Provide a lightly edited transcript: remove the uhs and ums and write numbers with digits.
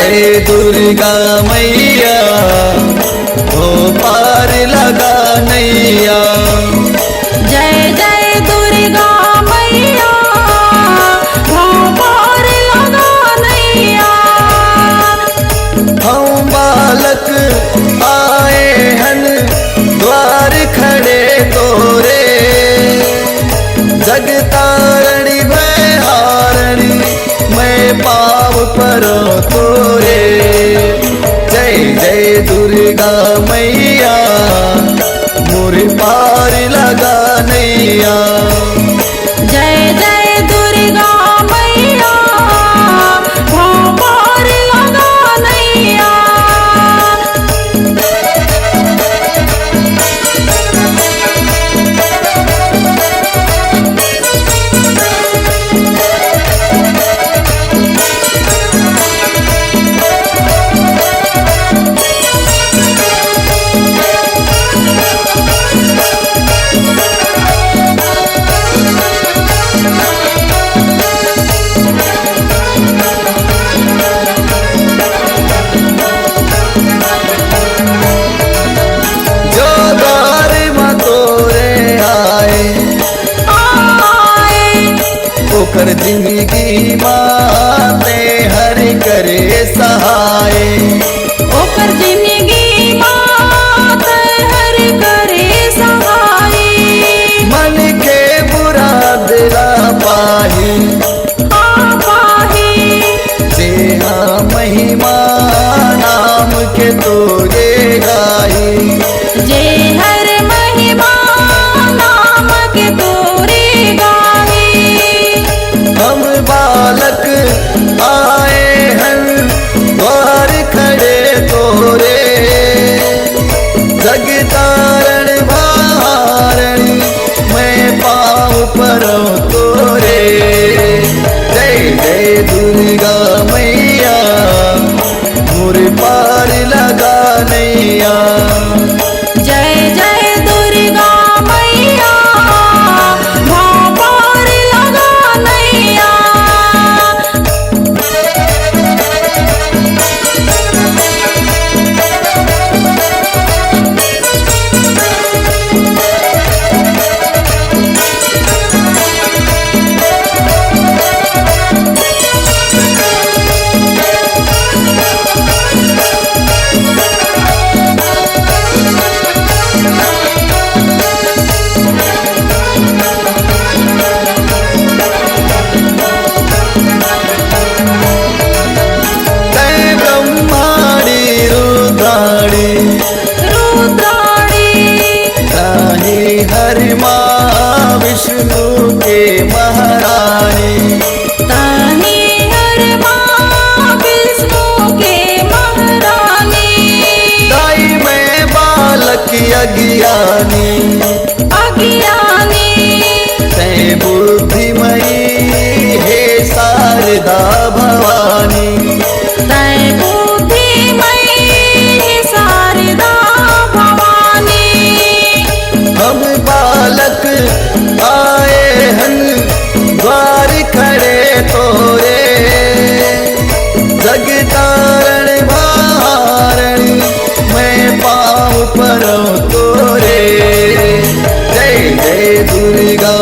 जय दुर्गा मैया हो पार लगा नैया। जय जय दुर्गा मैया हो पार लगा नैया। हम बालक आए हन द्वार खड़े तोरे, जगतारणी मैं हारणी मैं पाव परो तोरे। जय जय दुर्गा मैया मोर पार लगा नैया। जय जय दुर्गा मैया हो पार लगा नैया। जो द्वार में तोरे आए ओकर जिंदगी माते हर करे सहाय। ओकर जिंदगी मात हर करे सहाय। मन के बुरा दिला पाही पाही जेहा महिमा नाम के तोरे गाई। जे हर महिमा नाम के तोरे गाही। हम बालक आए हैं द्वार खड़े तोरे, जगतारण बहारणी मैं पाँव परो तोरे। जय जय दुर्गा मैया मोर पार लगा नैया। जय जय दुर्गा मैया हो पार लगा नैया। तै ब्रह्माणी रुद्राणी रुद्राणी ताहि हरि माँ विष्णु के महारानी। ताहि हर माँ विष्णु के महारानी। दाई मैं बालक अज्ञानी अज्ञानी तै बुद्धिमयी हे शारदा भवानी। तै बुद्धिमयी शारदा भवानी। हम बालक आए हन द्वार खड़े तोरे, जगतारण बहारणी मैं पाँव परो तोरे। जय जय दुर्गा